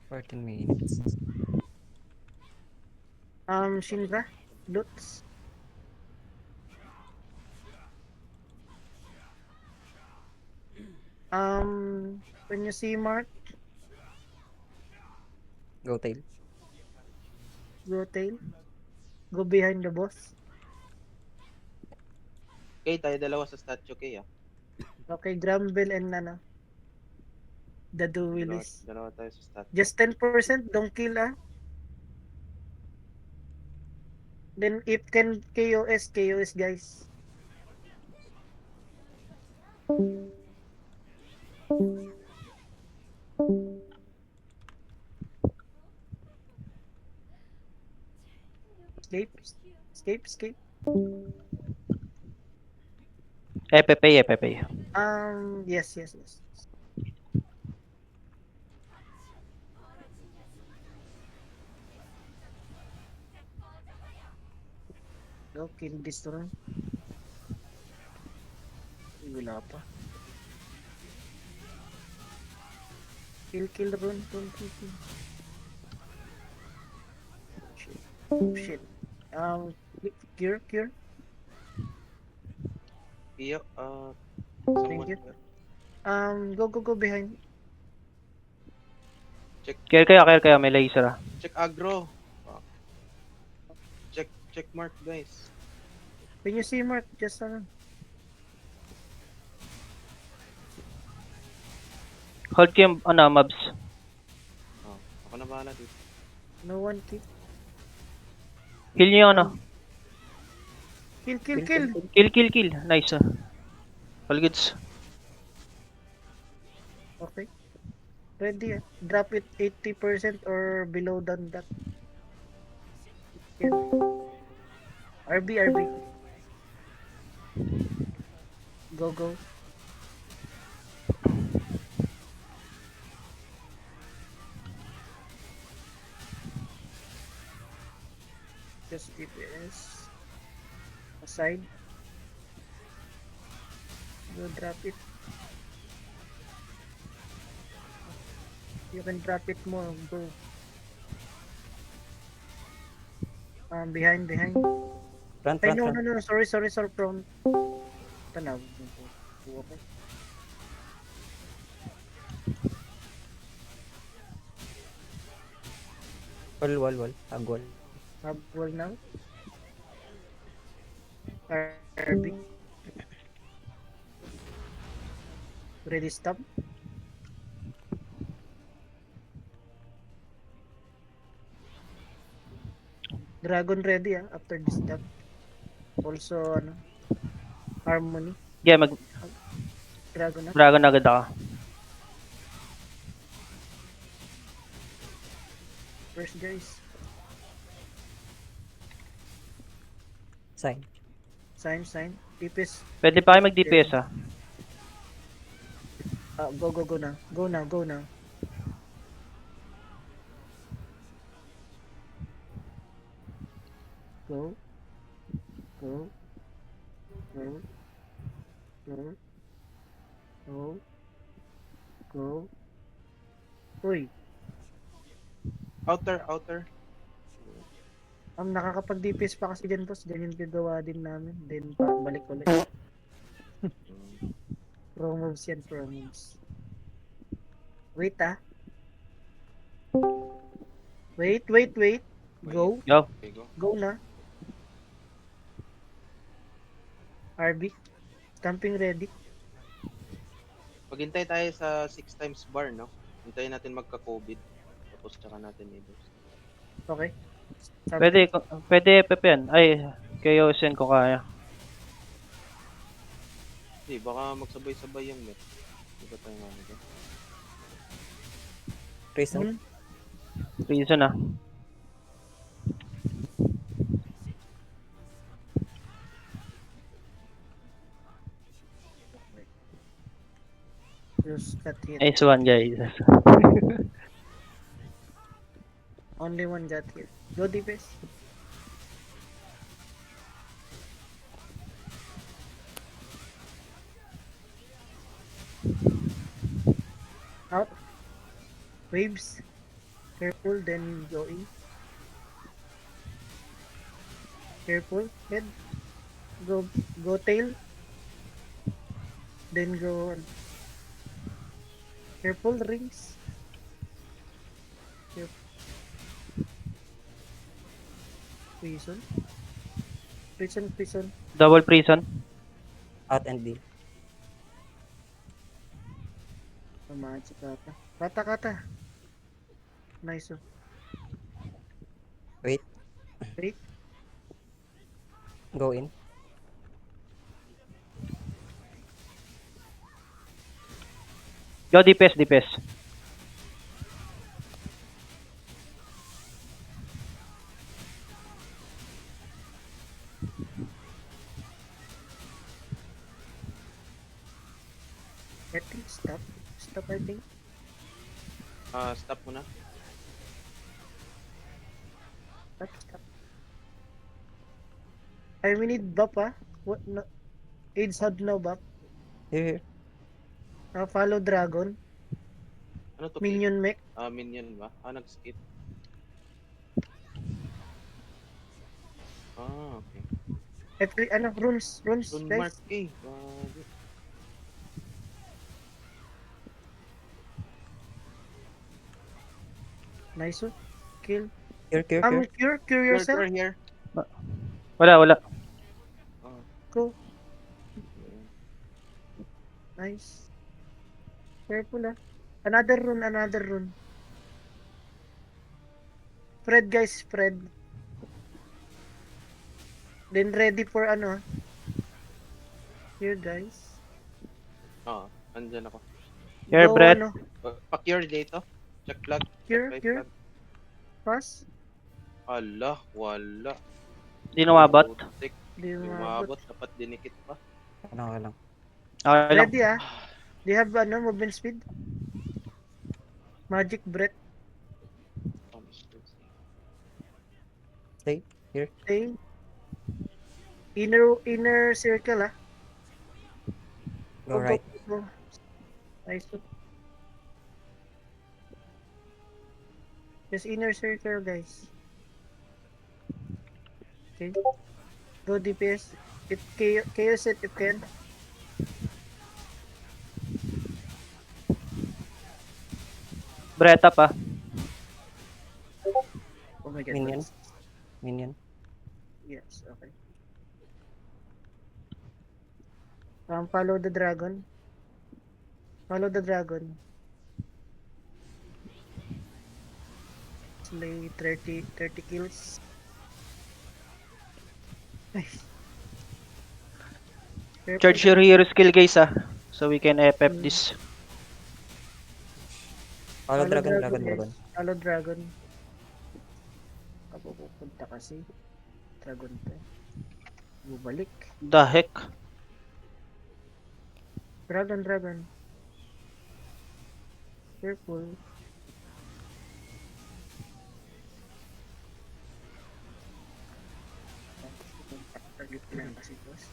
14 minutes. Shinra, Lutz. When you see Mark, Go tail. go tail, go behind the boss. Okay, tayo dalawa sa statue kay Okay, Grumble and the Dalawa, Duelist. dalawa tayo sa statue. Just 10%, don't kill Then if can KOS, KOS guys. Escape, escape. FFA. Yes. Go kill this one. Wala pa. Kill, run. Shit. Cure. Iyo, Thank someone you. here. Go behind. Care kayo, may laser ah. Check aggro. Oh. Check mark, guys. When you see Mark, just Hold kayo, mobs. Oh, ako na bahala dito. no one kill. Heal nyo yung Kill. Kill. Nice ah. All goods. Okay. Ready. Drop it 80% or below than that. Yeah. RB. Go. Just DPS. Aside. Go drop it. You can drop it more. Go. Behind. Front. Ay, no. Sorry. From. Tanaw. Okay. Wall. Agwal. Wall now. RB. Ready stop. Dragon ready after this stop. Also Harmony. Yeah, Dragon Dragon agad ako. First guys. Sign. Sign. DPS. Pwede pa kayo mag-DPS ah. Go now. Go now. Go. Uy. Outer. Ang nakakapag-DPS pa kasi dyan boss. Ganyan gagawa din namin. Then balik ulit. Pro moves yan. Wait Wait. Go. Go. Okay, go. Go na. RB. Camping ready. Maghintay tayo sa 6 times bar, no? Hintayin natin magka-COVID. Tapos tsaka natin i-boost. Okay. Pwede FF yan. Ay, kayo send ko kaya. Hindi, baka magsabay-sabay yung net. Di ba tayo nga nito? Trace out. Reason ah. Just cut hit. Nice one guys. Only one got hit. Go DPS. Out. Waves. Careful, then go in. Careful, head. Go tail. Then go on. Careful, rings. Careful. Prison. Prison. Double prison. Out and deal. Tamahan si Kata. Kata. Nice. Oh. Wait. Wait. Go in. Go DPS. I think stop. Stop, I think. Stop muna. Stop. I we need buff, ah. What? No. AIDS had no buff. Here. Follow dragon. Ano to? Minion mech. Minion ba? Nag-skip. Okay. Runes, Rune guys. mark eh. Grabe. Nice. Oh. Kill. Here. Cure yourself. Here. Wala. Oh, Go. yeah. Nice. Careful, ah. Another rune. Spread, guys, spread. Then ready for ano. Here, guys. Andyan ako. Here, Go, Brett. ano. Pa-cure dito. Check flag. Cure. Check flag. Pass. Ala, wala. Di numabot. Putik. Di Umabot. Dapat dinikit pa. Ano lang. Okay lang. Ready, ah. Do you have movement speed? Magic breath. Stay. Here. Okay. Inner circle, ah. Go right. Go. Nice. Just inner circle, guys. Okay. Go DPS. Chaos it if can. Brett up ah. Oh my god. Minion. Yes, okay. Follow the dragon. Slay 30 kills. Nice. Charge your hero skill guys ah. So we can FF this. Follow dragon. Guys. Follow dragon. Ako pupunta kasi. Dragon to. Bubalik. The heck? Dragon. Careful. Target lang kasi boss.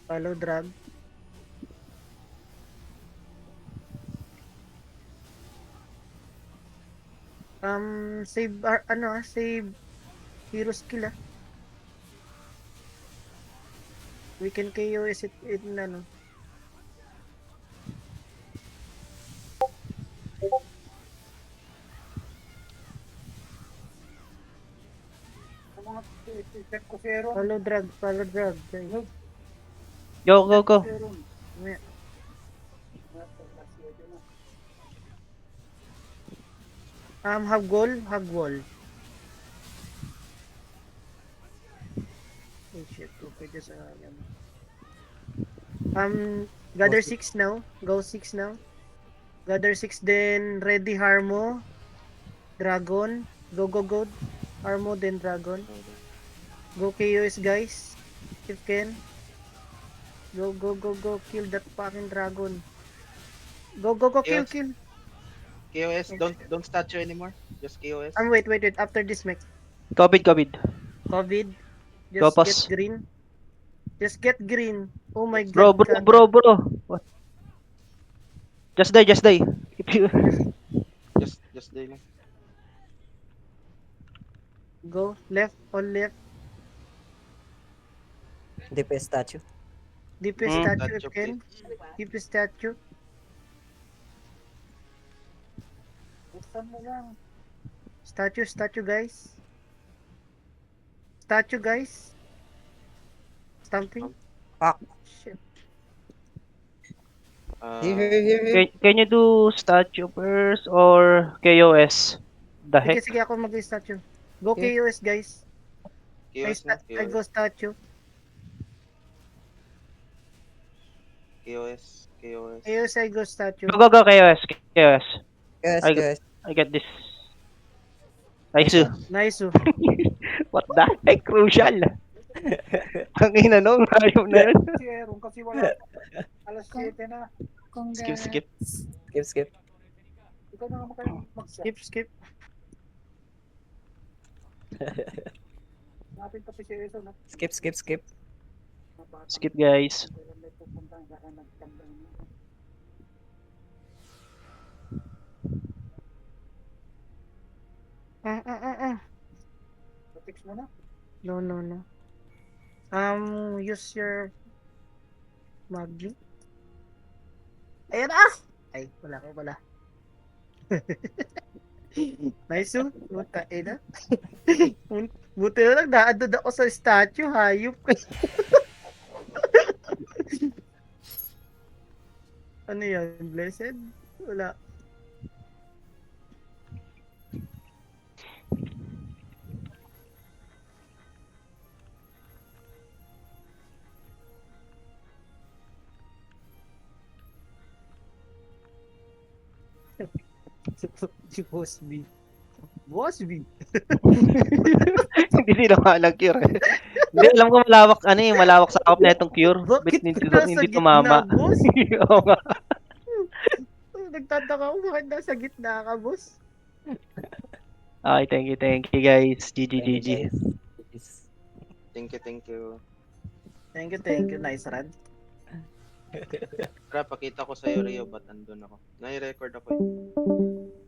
Follow drag. Save hero skill, ah. We can KOS it in ano. Follow drag, guys. Go. Mamaya. Hug wall. Oh shit, okay, just gather 6 now. Go 6 now. Gather 6, then ready Harmo. Dragon. Go. Harmo, then Dragon. Go KOS, guys. If can. Go. Kill that fucking dragon. Go. Yes. Kill. KOS, don't statue anymore. Just KOS. Wait. After this mech. COVID. COVID. Go, Just boss. get green. Just get green. Oh my Bro, god. bro. What? Just die. If you... Just day lang. Go. Left. All left. DPS statue. DPS Hmm. statue if Statue, can. DPS statue. Buksan mo lang. Statue guys. Statue guys. Something. Fuck. Shit. Here. Can you do statue first or KOS? The heck? Sige, ako mag-statue. Go Okay. KOS guys. KOS na. I go statue. KOS. KOS I go statue. Go, KOS. Yes, I got- yes. I get this. Nice. Nice. What the heck? Crucial. Ang ina nung ayaw na yun. Si Aaron kasi wala. Alas 7 na. Skip. Skip. Ikaw na nga mag-skip. Skip. Natin pa si Aaron. No? Skip. Skip, guys. Kailan may pupunta ang baka nagtambang nito. Text mo na. No. Use your Magli. Ayan ah! Ay, wala. Nice oh. Buta, na. Buti na lang, naandun ako sa statue, hayop. Ano yan? Blessed? Wala. Si Boss B. Hindi nila nga nag-cure. Hindi, alam ko malawak sa akop na itong cure. Bakit Hindi, nasa hindi gitna, tumama. boss? Oo nga. Nagtataka ako bakit nasa gitna ka, boss. Ay, thank you guys. GG. Thank you. Thank you. Nice run. Tara, pakita ko sa'yo, Rio, ba't andun ako. Nai-record ako eh.